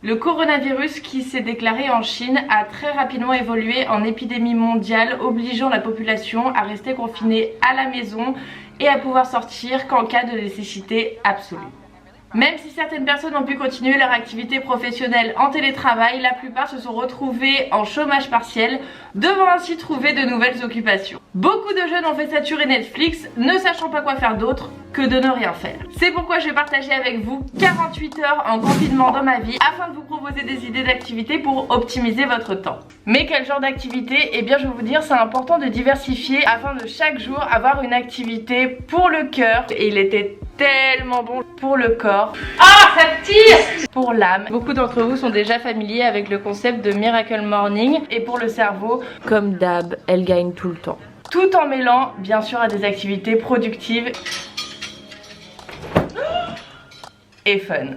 Le coronavirus qui s'est déclaré en Chine a très rapidement évolué en épidémie mondiale, obligeant la population à rester confinée à la maison et à pouvoir sortir qu'en cas de nécessité absolue. Même si certaines personnes ont pu continuer leur activité professionnelle en télétravail, la plupart se sont retrouvés en chômage partiel, devant ainsi trouver de nouvelles occupations. Beaucoup de jeunes ont fait saturer Netflix, ne sachant pas quoi faire d'autre que de ne rien faire. C'est pourquoi je vais partager avec vous 48 heures en confinement dans ma vie afin de vous proposer des idées d'activités pour optimiser votre temps. Mais quel genre d'activité? Eh bien je vais vous dire, c'est important de diversifier afin de chaque jour avoir une activité pour le cœur. Et il était tellement bon pour le corps. Ah, ça tire! Pour l'âme. Beaucoup d'entre vous sont déjà familiers avec le concept de Miracle Morning. Et pour le cerveau, comme d'hab, elle gagne tout le temps. Tout en mêlant bien sûr à des activités productives et fun.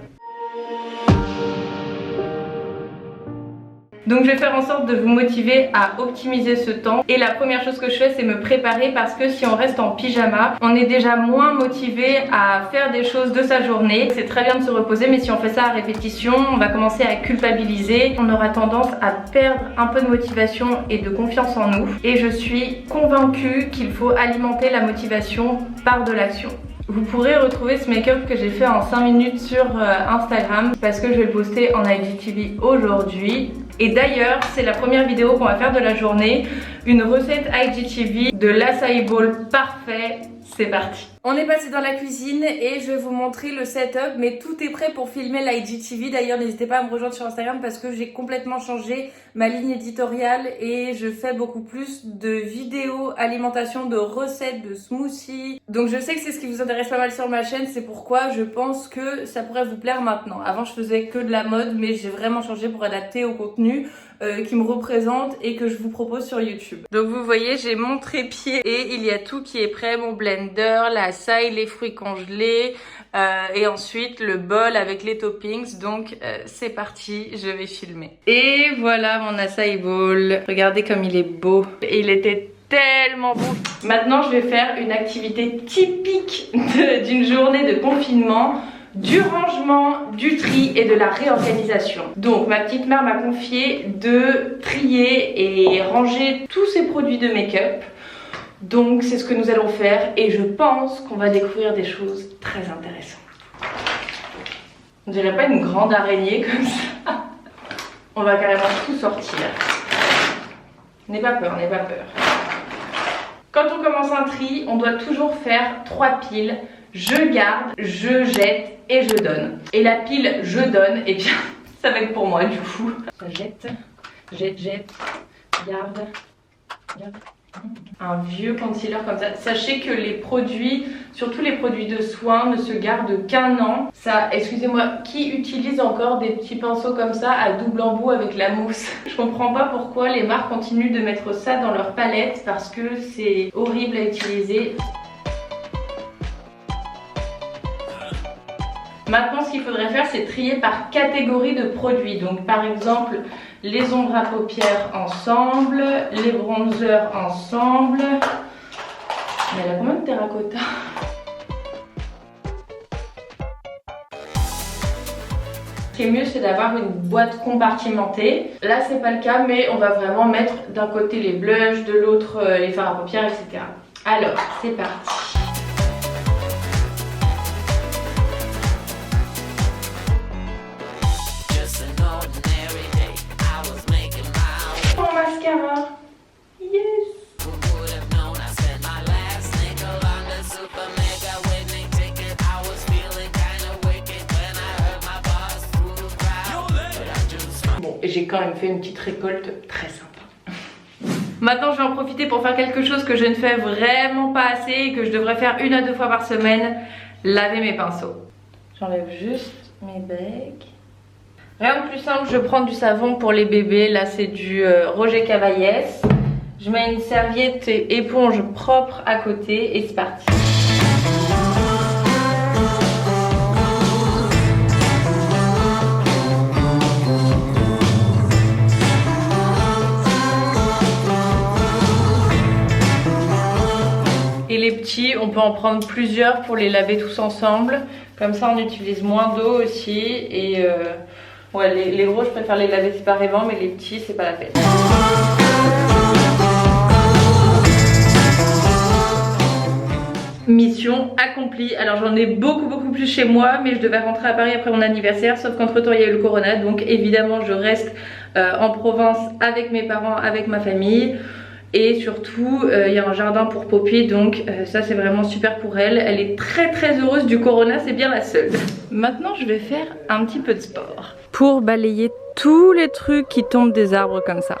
Donc je vais faire en sorte de vous motiver à optimiser ce temps. Et la première chose que je fais, c'est me préparer, parce que si on reste en pyjama, on est déjà moins motivé à faire des choses de sa journée. C'est très bien de se reposer, mais si on fait ça à répétition, on va commencer à culpabiliser. On aura tendance à perdre un peu de motivation et de confiance en nous. Et je suis convaincue qu'il faut alimenter la motivation par de l'action. Vous pourrez retrouver ce make-up que j'ai fait en 5 minutes sur Instagram, parce que je vais le poster en IGTV aujourd'hui. Et d'ailleurs, c'est la première vidéo qu'on va faire de la journée, une recette IGTV de l'acai bowl parfait. C'est parti. On est passé dans la cuisine et je vais vous montrer le setup, mais tout est prêt pour filmer l'IGTV. D'ailleurs, n'hésitez pas à me rejoindre sur Instagram parce que j'ai complètement changé ma ligne éditoriale et je fais beaucoup plus de vidéos alimentation, de recettes, de smoothies. Donc je sais que c'est ce qui vous intéresse pas mal sur ma chaîne, c'est pourquoi je pense que ça pourrait vous plaire maintenant. Avant, je faisais que de la mode, mais j'ai vraiment changé pour adapter au contenu qui me représente et que je vous propose sur YouTube. Donc vous voyez, j'ai mon trépied et il y a tout qui est prêt, mon blender, la saille, les fruits congelés et ensuite le bol avec les toppings. Donc c'est parti, je vais filmer. Et voilà mon acai bowl. Regardez comme il est beau. Et il était tellement beau. Maintenant je vais faire une activité typique d'une journée de confinement. Du rangement, du tri et de la réorganisation. Donc ma petite mère m'a confié de trier et ranger tous ces produits de make-up. Donc c'est ce que nous allons faire et je pense qu'on va découvrir des choses très intéressantes. On dirait pas une grande araignée comme ça. On va carrément tout sortir. N'aie pas peur, n'aie pas peur. Quand on commence un tri, on doit toujours faire 3 piles. Je garde, je jette et je donne. Et la pile je donne, et bien ça va être pour moi du coup. Je jette, jette, garde. Un vieux concealer comme ça. Sachez que les produits, surtout les produits de soins, ne se gardent qu'1 an. Ça, excusez-moi, qui utilise encore des petits pinceaux comme ça à double embout avec la mousse? Je comprends pas pourquoi les marques continuent de mettre ça dans leur palette, parce que c'est horrible à utiliser. Maintenant, ce qu'il faudrait faire, c'est trier par catégorie de produits. Donc, par exemple, les ombres à paupières ensemble, les bronzers ensemble. Mais elle a combien de terracotta? Ce qui est mieux, c'est d'avoir une boîte compartimentée. Là, c'est pas le cas, mais on va vraiment mettre d'un côté les blushs, de l'autre les fards à paupières, etc. Alors, c'est parti. Mascara. Yes. Bon, j'ai quand même fait une petite récolte très sympa. Maintenant, je vais en profiter pour faire quelque chose que je ne fais vraiment pas assez et que je devrais faire 1 à 2 fois par semaine. Laver mes pinceaux. J'enlève juste mes becs. Rien de plus simple, je prends du savon pour les bébés. Là, c'est du Roger Cavaillès. Je mets une serviette et éponge propre à côté et c'est parti. Et les petits, on peut en prendre plusieurs pour les laver tous ensemble. Comme ça, on utilise moins d'eau aussi et Ouais, les gros, je préfère les laver séparément, mais les petits, c'est pas la peine. Mission accomplie. Alors j'en ai beaucoup plus chez moi, mais je devais rentrer à Paris après mon anniversaire, sauf qu'entre temps il y a eu le corona, donc évidemment je reste en province avec mes parents, avec ma famille. Et surtout il y a un jardin pour Poppy, donc ça c'est vraiment super pour elle. Elle est très heureuse du corona, c'est bien la seule. Maintenant je vais faire un petit peu de sport pour balayer tous les trucs qui tombent des arbres comme ça.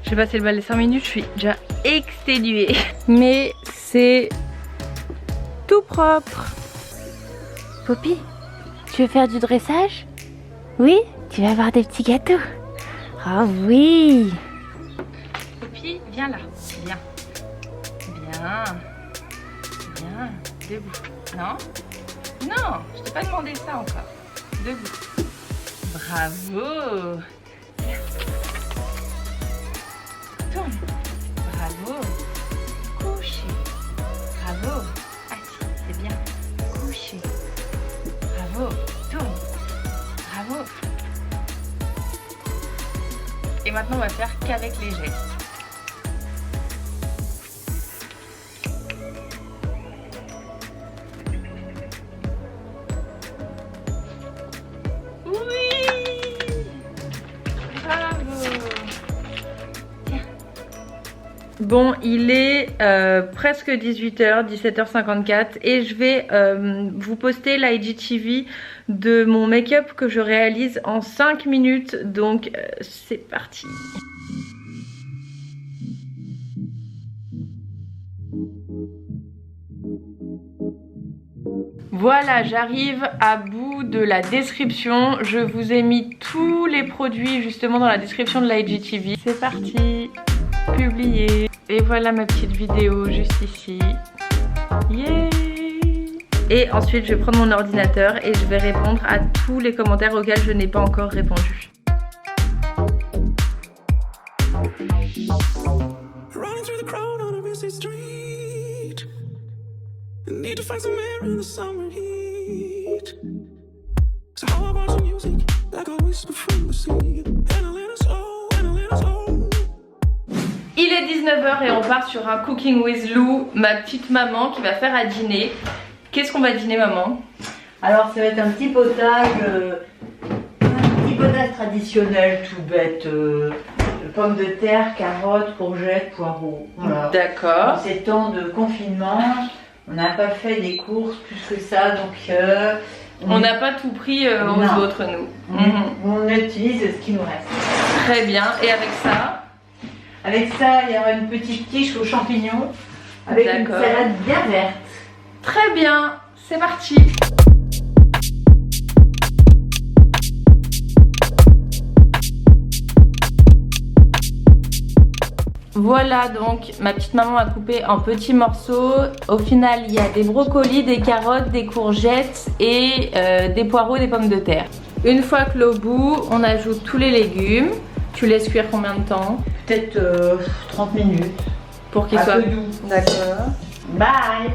J'ai passé le balai 5 minutes, je suis déjà exténuée. Mais c'est tout propre. Poppy, tu veux faire du dressage? Oui? Tu vas avoir des petits gâteaux. Oh oui! Poppy, viens là. Viens. Viens. Viens. Debout. Non? Non, je t'ai pas demandé ça encore. Debout. Bravo. Tourne. Bravo. Couché. Bravo. Assis, c'est bien. Couché. Bravo. Tourne. Bravo. Et maintenant on va faire qu'avec les gestes. Bon, il est presque 18h, 17h54 et je vais vous poster l'IGTV de mon make-up que je réalise en 5 minutes, donc c'est parti. Voilà, j'arrive à bout de la description. Je vous ai mis tous les produits justement dans la description de l'IGTV. C'est parti, publier. Et voilà ma petite vidéo juste ici. Yeah! Et ensuite je vais prendre mon ordinateur et je vais répondre à tous les commentaires auxquels je n'ai pas encore répondu. Il est 19h et on part sur un Cooking with Lou, ma petite maman qui va faire à dîner. Qu'est-ce qu'on va dîner, maman? Alors ça va être un petit potage traditionnel tout bête, pommes de terre, carottes, courgettes, poireaux. Voilà. D'accord. En ces temps de confinement, on n'a pas fait des courses plus que ça, donc on n'a pas tout pris aux autres, nous. On utilise ce qui nous reste. Très bien. Et avec ça? Avec ça, il y aura une petite quiche aux champignons avec une salade bien verte. Très bien, c'est parti. Voilà, donc ma petite maman a coupé en petits morceaux. Au final, il y a des brocolis, des carottes, des courgettes et des poireaux, des pommes de terre. Une fois que l'eau bout, on ajoute tous les légumes. Tu laisses cuire combien de temps? Peut-être 30 minutes. Pour qu'il soit doux. D'accord. Bye.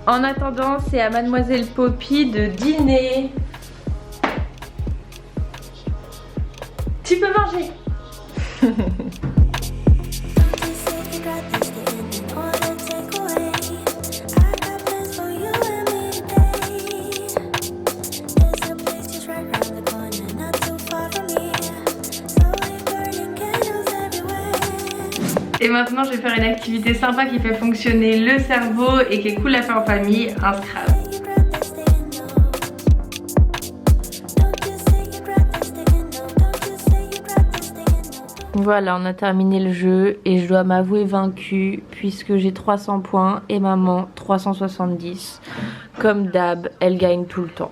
En attendant, c'est à Mademoiselle Poppy de dîner. Tu peux manger. Et maintenant je vais faire une activité sympa qui fait fonctionner le cerveau et qui est cool à faire en famille, un Scrabble. Voilà, on a terminé le jeu et je dois m'avouer vaincue puisque j'ai 300 points et maman 370. Comme d'hab, elle gagne tout le temps.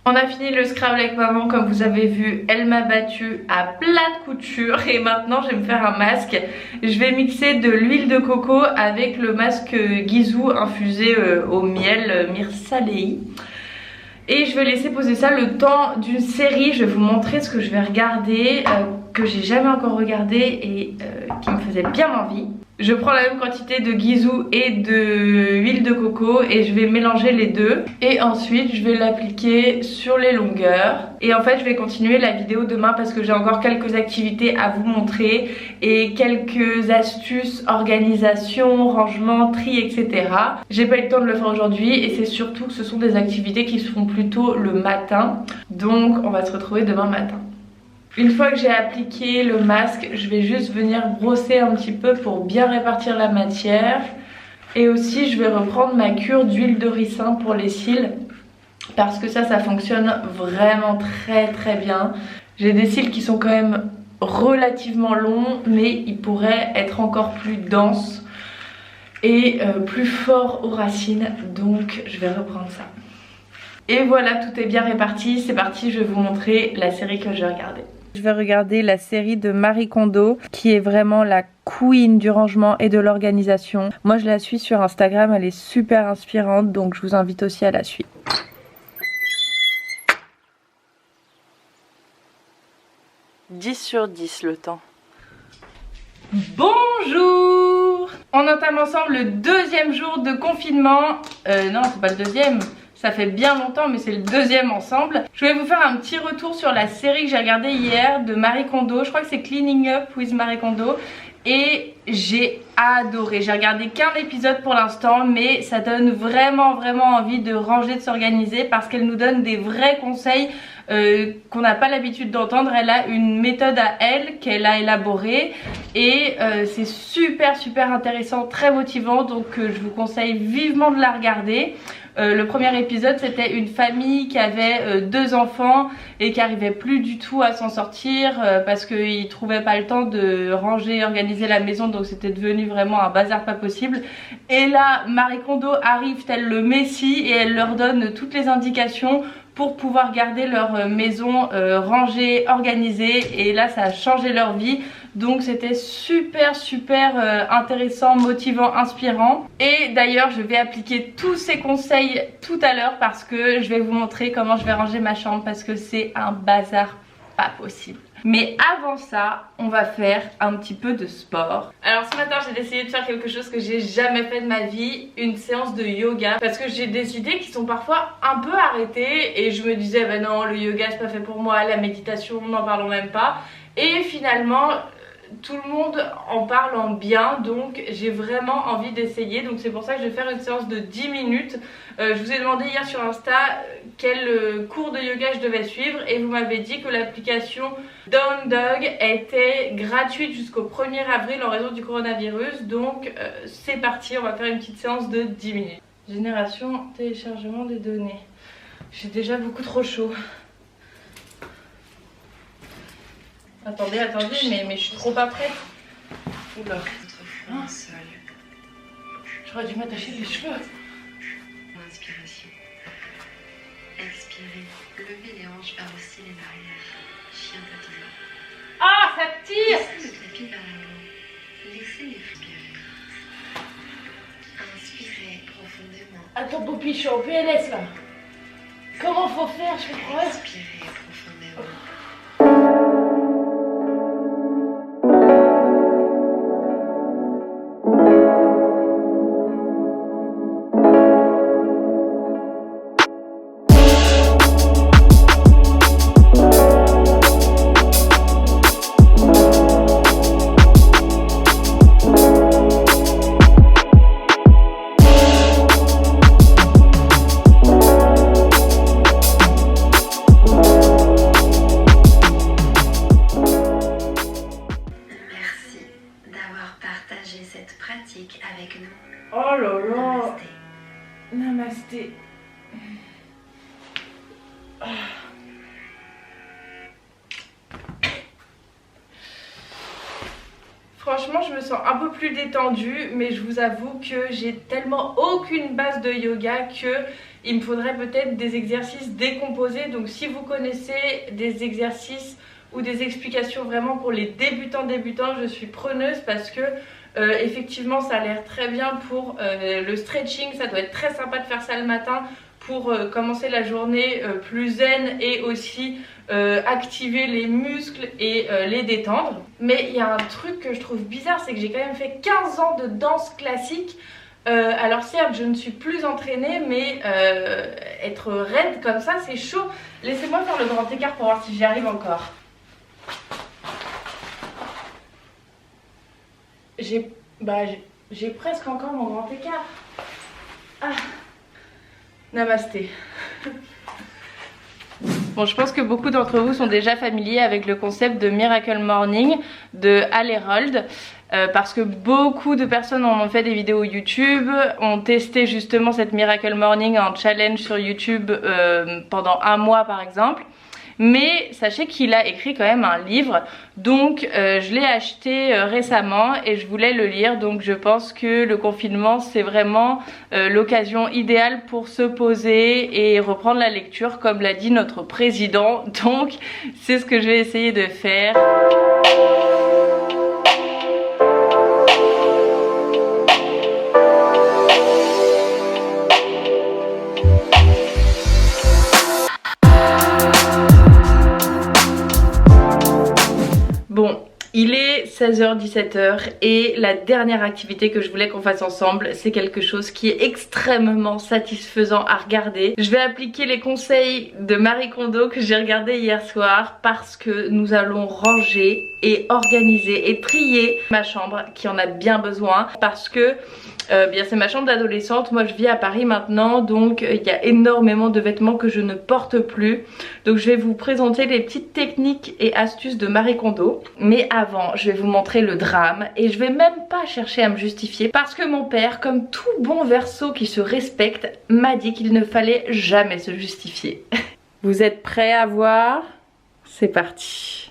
On a fini le Scrabble avec maman, comme vous avez vu, elle m'a battue à plat de couture et maintenant je vais me faire un masque. Je vais mixer de l'huile de coco avec le masque Guizou infusé au miel Myrsalei. Et je vais laisser poser ça le temps d'une série. Je vais vous montrer ce que je vais regarder, que j'ai jamais encore regardé et qui me faisait bien envie. Je prends la même quantité de Ghizou et de huile de coco et je vais mélanger les deux. Et ensuite je vais l'appliquer sur les longueurs. Et en fait je vais continuer la vidéo demain parce que j'ai encore quelques activités à vous montrer et quelques astuces, organisation, rangement, tri, etc. J'ai pas eu le temps de le faire aujourd'hui et c'est surtout que ce sont des activités qui se font plutôt le matin. Donc on va se retrouver demain matin. Une fois que j'ai appliqué le masque, je vais juste venir brosser un petit peu pour bien répartir la matière. Et aussi je vais reprendre ma cure d'huile de ricin pour les cils. Parce que ça fonctionne vraiment très bien. J'ai des cils qui sont quand même relativement longs, mais ils pourraient être encore plus denses et plus forts aux racines. Donc je vais reprendre ça. Et voilà, tout est bien réparti. C'est parti, je vais vous montrer la série que j'ai regardée. Je vais regarder la série de Marie Kondo qui est vraiment la queen du rangement et de l'organisation. Moi je la suis sur Instagram, elle est super inspirante donc je vous invite aussi à la suivre. « 10 sur 10 le temps. » Bonjour! On entame ensemble le deuxième jour de confinement. Non, c'est pas le deuxième. Ça fait bien longtemps mais c'est le deuxième ensemble. Je vais vous faire un petit retour sur la série que j'ai regardée hier de Marie Kondo. Je crois que c'est Cleaning Up with Marie Kondo. Et j'ai adoré. J'ai regardé qu'un épisode pour l'instant mais ça donne vraiment envie de ranger, de s'organiser parce qu'elle nous donne des vrais conseils qu'on n'a pas l'habitude d'entendre. Elle a une méthode à elle qu'elle a élaborée et c'est super intéressant, très motivant donc je vous conseille vivement de la regarder. Le premier épisode c'était une famille qui avait 2 enfants et qui arrivait plus du tout à s'en sortir parce qu'ils trouvaient pas le temps de ranger, organiser la maison, donc c'était devenu vraiment un bazar pas possible. Et là Marie Kondo arrive telle le messie et elle leur donne toutes les indications pour pouvoir garder leur maison rangée, organisée, et là ça a changé leur vie. Donc c'était super intéressant, motivant, inspirant. Et d'ailleurs je vais appliquer tous ces conseils tout à l'heure parce que je vais vous montrer comment je vais ranger ma chambre parce que c'est un bazar pas possible. Mais avant ça, on va faire un petit peu de sport. Alors ce matin, j'ai décidé de faire quelque chose que j'ai jamais fait de ma vie, une séance de yoga. Parce que j'ai des idées qui sont parfois un peu arrêtées et je me disais, bah non, le yoga c'est pas fait pour moi, la méditation, n'en parlons même pas. Et finalement, tout le monde en parle en bien, donc j'ai vraiment envie d'essayer. Donc c'est pour ça que je vais faire une séance de 10 minutes. Je vous ai demandé hier sur Insta quel cours de yoga je devais suivre et vous m'avez dit que l'application Down Dog était gratuite jusqu'au 1er avril en raison du coronavirus. Donc c'est parti, on va faire une petite séance de 10 minutes. Génération, téléchargement des données. J'ai déjà beaucoup trop chaud. Attendez, mais je suis trop pas prête. Oula. Hein, j'aurais dû m'attacher les cheveux. Inspiration. Expirez. Levez les hanches vers le ciel et l'arrière. Chien tatoueur. Ah, ça tire! Laissez le tapis vers l'avant. Laissez-les respirer. Inspirez profondément. Attends, Poppy, je suis en PLS là. Comment faut faire? Je comprends rien. Expirez profondément. Cette pratique avec nous. Oh là là. Namasté. Namasté. Ah. Franchement je me sens un peu plus détendue mais je vous avoue que j'ai tellement aucune base de yoga que il me faudrait peut-être des exercices décomposés. Donc si vous connaissez des exercices ou des explications vraiment pour les débutants, je suis preneuse parce que effectivement ça a l'air très bien pour le stretching. Ça doit être très sympa de faire ça le matin pour commencer la journée plus zen et aussi activer les muscles et les détendre. Mais il y a un truc que je trouve bizarre, c'est que j'ai quand même fait 15 ans de danse classique. Alors certes je ne suis plus entraînée, mais être raide comme ça c'est chaud. Laissez-moi faire le grand écart pour voir si j'y arrive encore. J'ai presque encore mon grand écart. Ah. Namasté. Bon, je pense que beaucoup d'entre vous sont déjà familiers avec le concept de Miracle Morning de Al Herold. Parce que beaucoup de personnes en ont fait des vidéos YouTube, ont testé justement cette Miracle Morning en challenge sur YouTube pendant un mois par exemple. Mais sachez qu'il a écrit quand même un livre, donc je l'ai acheté récemment et je voulais le lire. Donc je pense que le confinement c'est vraiment l'occasion idéale pour se poser et reprendre la lecture comme l'a dit notre président. Donc c'est ce que je vais essayer de faire. Bon, il est 16h-17h et la dernière activité que je voulais qu'on fasse ensemble, c'est quelque chose qui est extrêmement satisfaisant à regarder. Je vais appliquer les conseils de Marie Kondo que j'ai regardé hier soir parce que nous allons ranger et organiser et trier ma chambre qui en a bien besoin parce que bien c'est ma chambre d'adolescente. Moi je vis à Paris maintenant, donc il y a énormément de vêtements que je ne porte plus. Donc je vais vous présenter les petites techniques et astuces de Marie Kondo. Mais avant je vais vous montrer le drame et je vais même pas chercher à me justifier parce que mon père, comme tout bon Verseau qui se respecte, m'a dit qu'il ne fallait jamais se justifier. Vous êtes prêts à voir? C'est parti.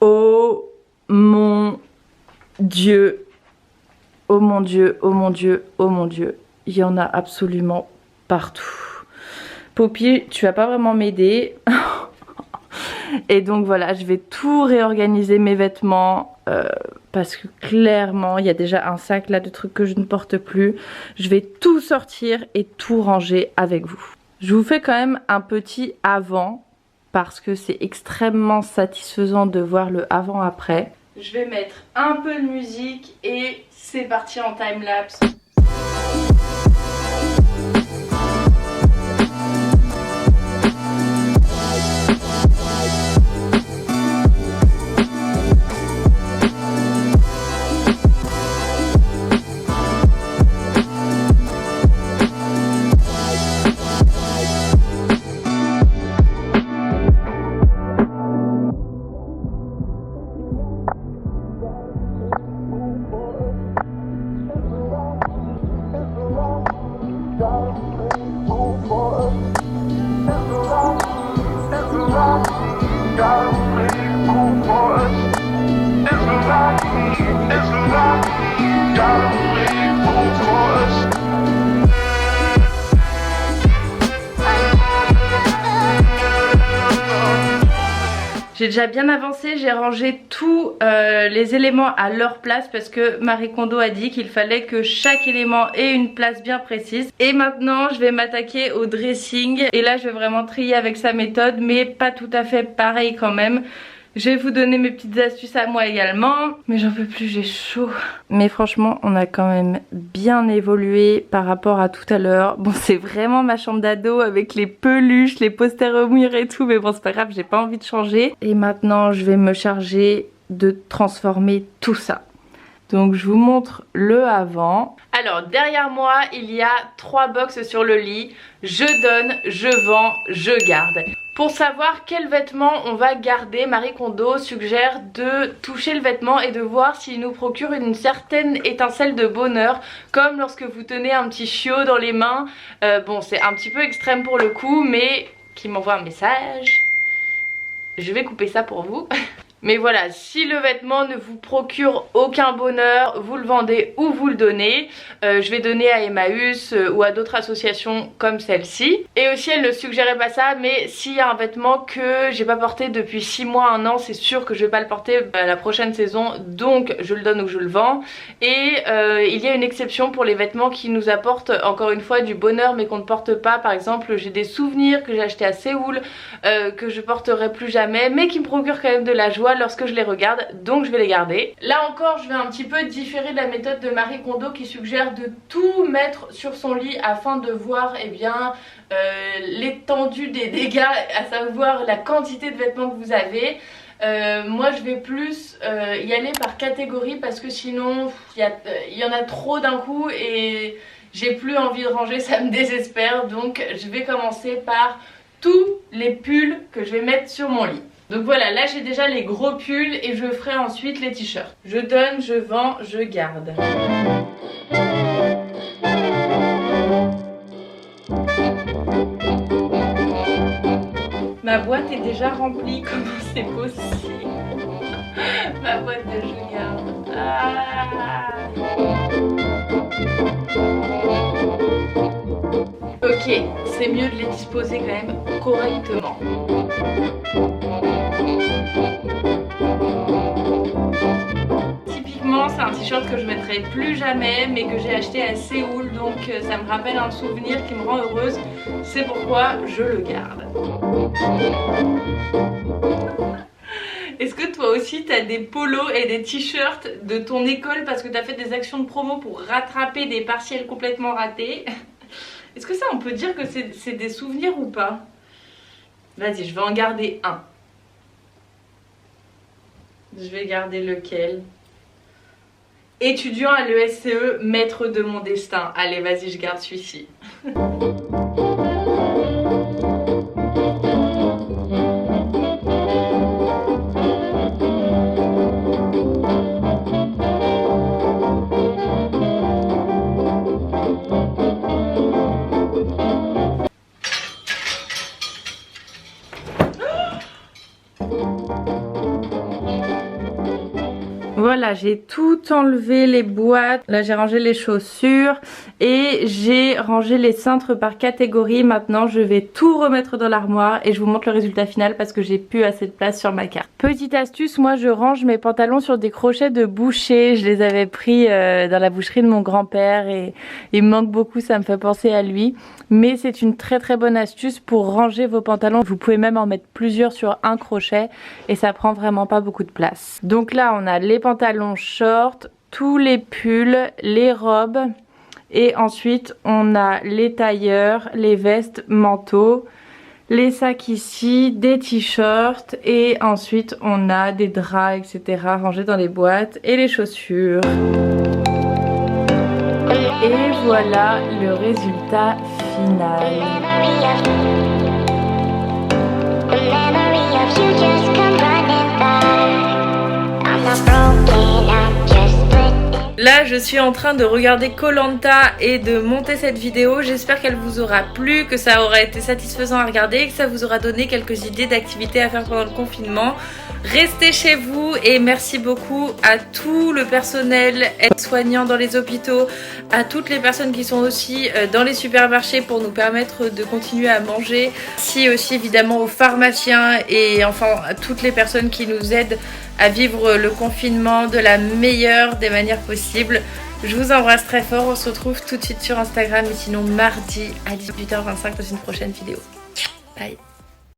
Oh mon Dieu. Oh mon Dieu, oh mon Dieu, oh mon Dieu. Il y en a absolument partout. Poppy, tu vas pas vraiment m'aider. Et donc voilà, je vais tout réorganiser mes vêtements. Parce que clairement, il y a déjà un sac là de trucs que je ne porte plus. Je vais tout sortir et tout ranger avec vous. Je vous fais quand même un petit avant. Parce que c'est extrêmement satisfaisant de voir le avant-après. Je vais mettre un peu de musique et c'est parti en time-lapse. J'ai déjà bien avancé, j'ai rangé tous les éléments à leur place parce que Marie Kondo a dit qu'il fallait que chaque élément ait une place bien précise. Et maintenant je vais m'attaquer au dressing et là je vais vraiment trier avec sa méthode, mais pas tout à fait pareil quand même. Je vais vous donner mes petites astuces à moi également. Mais j'en peux plus, j'ai chaud. Mais franchement, on a quand même bien évolué par rapport à tout à l'heure. Bon, c'est vraiment ma chambre d'ado avec les peluches, les posters au mur et tout. Mais bon, c'est pas grave, j'ai pas envie de changer. Et maintenant, je vais me charger de transformer tout ça. Donc je vous montre le avant. Alors derrière moi il y a 3 box sur le lit. Je donne, je vends, je garde. Pour savoir quel vêtement on va garder, Marie Kondo suggère de toucher le vêtement et de voir s'il nous procure une certaine étincelle de bonheur. Comme lorsque vous tenez un petit chiot dans les mains. Bon, c'est un petit peu extrême pour le coup, mais qui m'envoie un message. Je vais couper ça pour vous. Mais voilà, si le vêtement ne vous procure aucun bonheur, vous le vendez ou vous le donnez. Je vais donner à Emmaüs ou à d'autres associations comme celle-ci. Et aussi elle ne suggérait pas ça, mais s'il y a un vêtement que j'ai pas porté depuis 6 mois, 1 an, c'est sûr que je vais pas le porter à la prochaine saison, donc je le donne ou je le vends. Et il y a une exception pour les vêtements qui nous apportent encore une fois du bonheur mais qu'on ne porte pas. Par exemple, j'ai des souvenirs que j'ai achetés à Séoul, que je porterai plus jamais, mais qui me procurent quand même de la joie lorsque je les regarde, donc je vais les garder. Là encore, je vais un petit peu différer de la méthode de Marie Kondo qui suggère de tout mettre sur son lit afin de voir l'étendue des dégâts, à savoir la quantité de vêtements que vous avez. Moi je vais plus y aller par catégorie parce que sinon il y en a trop d'un coup et j'ai plus envie de ranger, ça me désespère. Donc je vais commencer par tous les pulls que je vais mettre sur mon lit. Donc voilà, là j'ai déjà les gros pulls et je ferai ensuite les t-shirts. Je donne, je vends, je garde. Ma boîte est déjà remplie, comment c'est possible? Ma boîte de je garde. Ok, c'est mieux de les disposer quand même correctement. Typiquement, c'est un t-shirt que je mettrai plus jamais, mais que j'ai acheté à Séoul, donc ça me rappelle un souvenir qui me rend heureuse. C'est pourquoi je le garde. Est-ce que toi aussi t'as des polos et des t-shirts de ton école parce que t'as fait des actions de promo pour rattraper des partiels complètement ratés? Est-ce que ça on peut dire que c'est des souvenirs ou pas? Vas-y, je vais en garder un. Je vais garder lequel? Étudiant à l'ESCE, maître de mon destin. Allez, vas-y, je garde celui-ci. Voilà, j'ai tout enlevé, les boîtes, là j'ai rangé les chaussures et j'ai rangé les cintres par catégorie. Maintenant je vais tout remettre dans l'armoire et je vous montre le résultat final parce que j'ai plus assez de place sur ma carte. Petite astuce, moi je range mes pantalons sur des crochets de boucher. Je les avais pris dans la boucherie de mon grand-père et il me manque beaucoup, ça me fait penser à lui. Mais c'est une très très bonne astuce pour ranger vos pantalons. Vous pouvez même en mettre plusieurs sur un crochet et ça prend vraiment pas beaucoup de place. Donc là on a les pantalons short, tous les pulls, les robes et ensuite on a les tailleurs, les vestes, manteaux, les sacs ici, des t-shirts et ensuite on a des draps etc. rangés dans les boîtes et les chaussures. Et voilà le résultat final. Là je suis en train de regarder Koh-Lanta et de monter cette vidéo. J'espère qu'elle vous aura plu, que ça aura été satisfaisant à regarder et que ça vous aura donné quelques idées d'activités à faire pendant le confinement. Restez chez vous et merci beaucoup à tout le personnel aide-soignant dans les hôpitaux, à toutes les personnes qui sont aussi dans les supermarchés pour nous permettre de continuer à manger. Merci aussi évidemment aux pharmaciens et enfin à toutes les personnes qui nous aident à vivre le confinement de la meilleure des manières possibles. Je vous embrasse très fort, on se retrouve tout de suite sur Instagram et sinon mardi à 18h25 dans une prochaine vidéo. Bye.